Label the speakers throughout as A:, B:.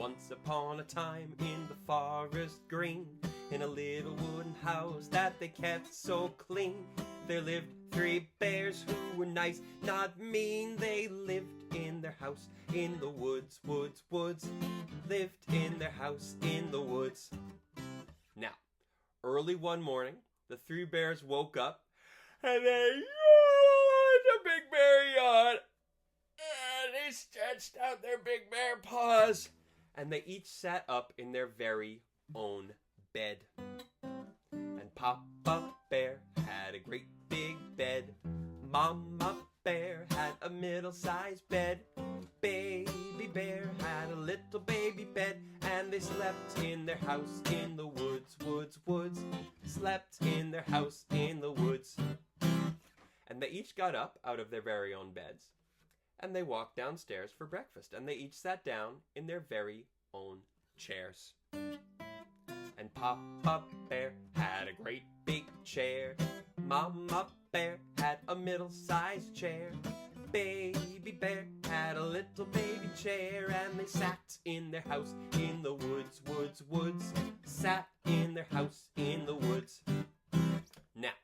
A: Once upon a time in the forest green, in a little wooden house that they kept so clean, there lived 3 bears who were nice, not mean. They lived in their house in the woods, woods, woods. Lived in their house in the woods. Now, early one morning, the 3 bears woke up and they yawned. A big bear yawned. And they stretched out their big bear paws. And they each sat up in their very own bed. And Papa Bear had a great big bed. Mama Bear had a middle-sized bed. Baby Bear had a little baby bed. And they slept in their house in the woods, woods, woods. Slept in their house in the woods. And they each got up out of their very own beds. And they walked downstairs for breakfast. And they each sat down in their very own chairs. And Papa Bear had a great big chair. Mama Bear had a middle-sized chair. Baby Bear had a little baby chair. And they sat in their house in the woods, woods, woods. Sat in their house in the woods. Now,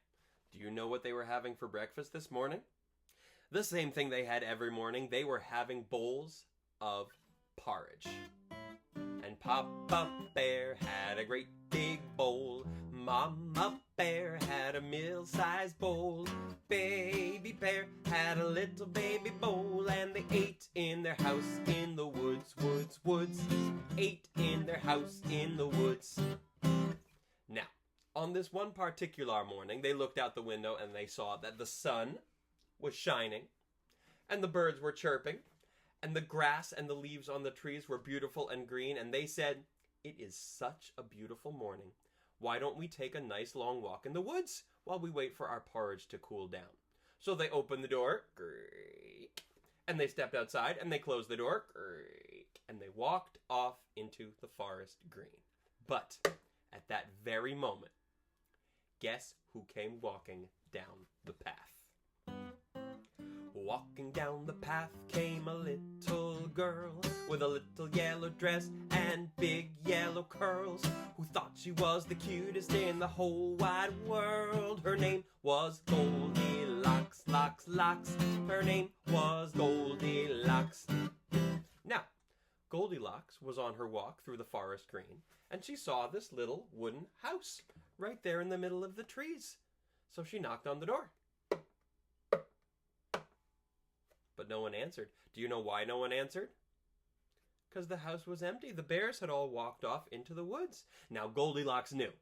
A: do you know what they were having for breakfast this morning? The same thing they had every morning. They were having bowls of porridge. And Papa Bear had a great big bowl. Mama Bear had a middle-sized bowl. Baby Bear had a little baby bowl. And they ate in their house in the woods, woods, woods. Ate in their house in the woods. Now, on this one particular morning, they looked out the window and they saw that the sun was shining, and the birds were chirping, and the grass and the leaves on the trees were beautiful and green, and they said, "It is such a beautiful morning. Why don't we take a nice long walk in the woods while we wait for our porridge to cool down?" So they opened the door, and they stepped outside, and they closed the door, and they walked off into the forest green. But at that very moment, guess who came walking down the path? Walking down the path came a little girl with a little yellow dress and big yellow curls, who thought she was the cutest in the whole wide world. Her name was Goldilocks, locks, locks. Her name was Goldilocks. Now, Goldilocks was on her walk through the forest green, and she saw this little wooden house right there in the middle of the trees. So she knocked on the door. But no one answered. Do you know why no one answered? Because the house was empty. The bears had all walked off into the woods. Now Goldilocks knew.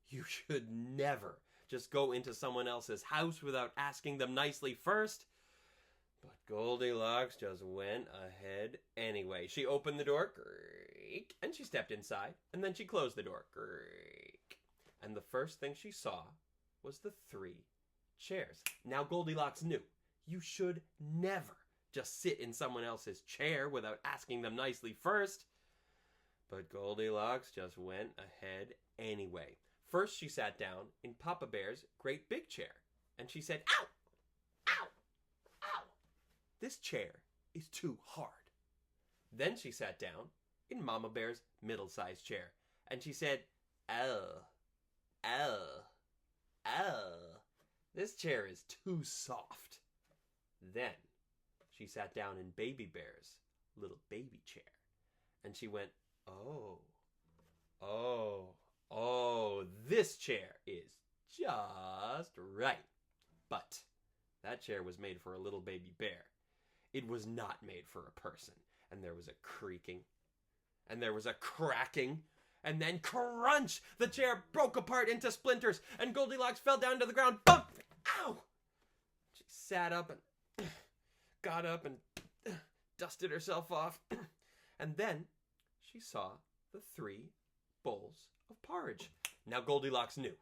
A: You should never just go into someone else's house without asking them nicely first. But Goldilocks just went ahead anyway. She opened the door, and she stepped inside, and then she closed the door, and the first thing she saw was the 3 chairs. Now Goldilocks knew. You should never just sit in someone else's chair without asking them nicely first. But Goldilocks just went ahead anyway. First, she sat down in Papa Bear's great big chair. And she said, "Ow! Ow! Ow! This chair is too hard." Then she sat down in Mama Bear's middle-sized chair. And she said, "Oh, oh, oh, this chair is too soft." Then she sat down in Baby Bear's little baby chair. And she went, "Oh, oh, oh, this chair is just right." But that chair was made for a little baby bear. It was not made for a person. And there was a creaking. And there was a cracking. And then crunch! The chair broke apart into splinters. And Goldilocks fell down to the ground. Bump! Ow! She sat up and got up and dusted herself off. And then she saw the 3 bowls of porridge. Now Goldilocks knew.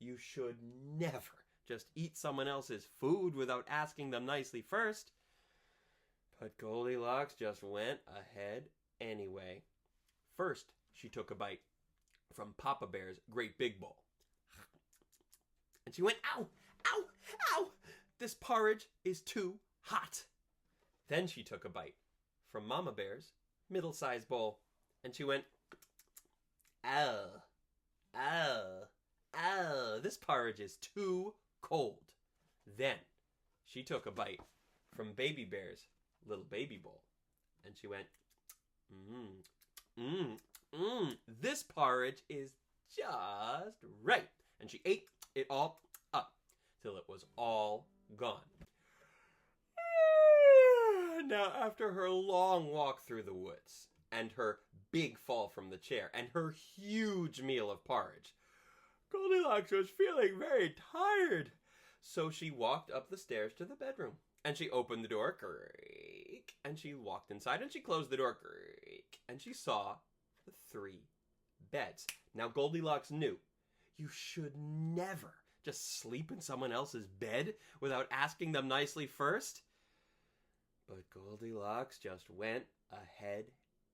A: You should never just eat someone else's food without asking them nicely first. But Goldilocks just went ahead anyway. First, she took a bite from Papa Bear's great big bowl. And she went, "Ow! Ow! Ow! This porridge is too hot." Then she took a bite from Mama Bear's middle-sized bowl. And she went, "Oh, oh, oh, this porridge is too cold." Then she took a bite from Baby Bear's little baby bowl. And she went, this porridge is just right. And she ate it all up till it was all gone. Now, after her long walk through the woods, and her big fall from the chair, and her huge meal of porridge, Goldilocks was feeling very tired. So she walked up the stairs to the bedroom, and she opened the door, creak, and she walked inside, and she closed the door, creak, and she saw the 3 beds. Now, Goldilocks knew you should never just sleep in someone else's bed without asking them nicely first. But Goldilocks just went ahead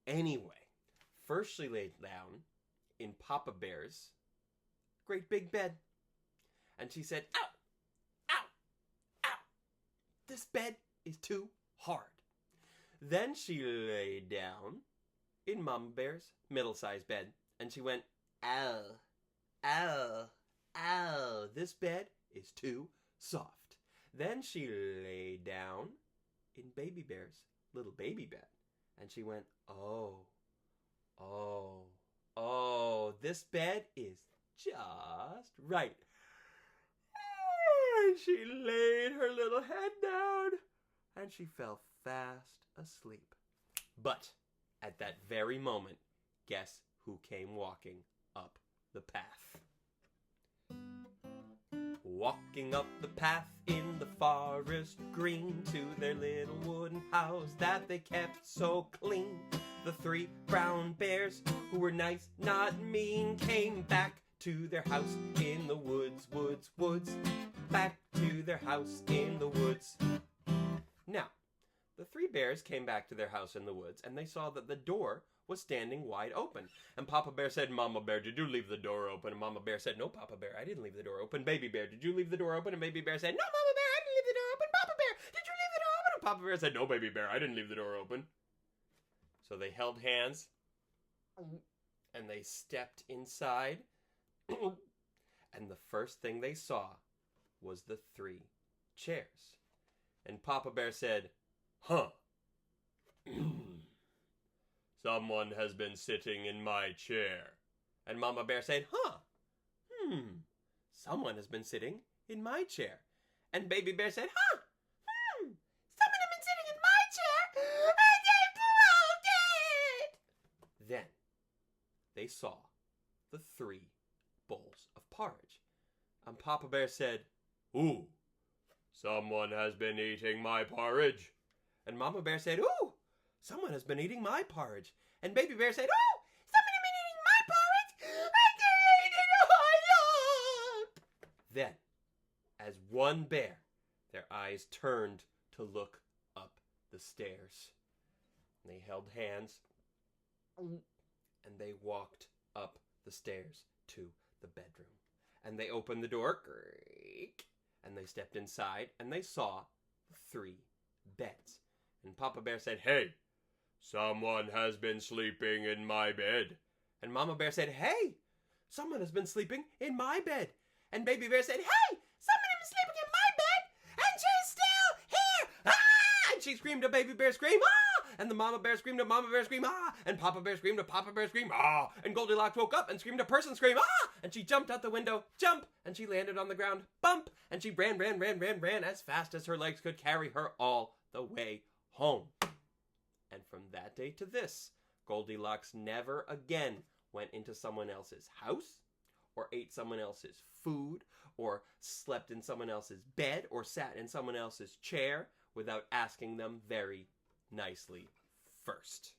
A: anyway. First, she laid down in Papa Bear's great big bed. And she said, "Ow, ow, ow, this bed is too hard." Then she lay down in Mama Bear's middle-sized bed. And she went, "Ow, ow, ow, this bed is too soft." Then she lay down in Baby Bear's little baby bed. And she went, "Oh, oh, oh, this bed is just right." And she laid her little head down and she fell fast asleep. But at that very moment, guess who came walking up the path? Walking up the path in the forest green to their little wooden house that they kept so clean. The 3 brown bears, who were nice, not mean, came back to their house in the woods, woods, woods. Back to their house in the woods. Now, the 3 bears came back to their house in the woods, and they saw that the door was standing wide open. And Papa Bear said, "Mama Bear, did you leave the door open?" And Mama Bear said, "No, Papa Bear, I didn't leave the door open." "Baby Bear, did you leave the door open?" And Baby Bear said, "No, Mama Bear, I didn't leave the door open." "Papa Bear, did you leave the door open?" And Papa Bear said, "No, Baby Bear, I didn't leave the door open." So they held hands, and they stepped inside. And the first thing they saw was the 3 chairs. And Papa Bear said, "Huh. Someone has been sitting in my chair." And Mama Bear said, "Huh. Someone has been sitting in my chair." And Baby Bear said, "Huh. Someone has been sitting in my chair, and they broke it." Then they saw the 3 bowls of porridge. And Papa Bear said, "Ooh, someone has been eating my porridge." And Mama Bear said, "Ooh, someone has been eating my porridge." And Baby Bear said, "Oh, someone has been eating my porridge, and they ate it all up." Then, as one bear, their eyes turned to look up the stairs. And they held hands, and they walked up the stairs to the bedroom. And they opened the door, creak, and they stepped inside, and they saw the 3 beds. And Papa Bear said, "Hey, someone has been sleeping in my bed." And Mama Bear said, "Hey, someone has been sleeping in my bed." And Baby Bear said, "Hey, someone has been sleeping in my bed, and she's still here. Ah!" And she screamed, a Baby Bear scream, "Ah!" And the Mama Bear screamed, a Mama Bear scream, "Ah!" And Papa Bear screamed, a Papa Bear scream, "Ah!" And Goldilocks woke up and screamed a person scream, "Ah!" And she jumped out the window, jump, and she landed on the ground, bump, and she ran as fast as her legs could carry her all the way home. And from that day to this, Goldilocks never again went into someone else's house, or ate someone else's food, or slept in someone else's bed, or sat in someone else's chair without asking them very nicely first.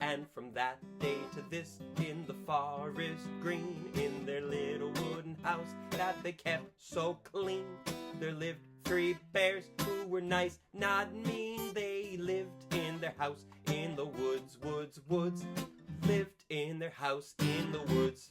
A: And from that day to this, in the forest green, in their little wooden house that they kept so clean, there lived 3 bears who were nice, not mean. They lived in their house in the woods, woods, woods. Lived in their house in the woods.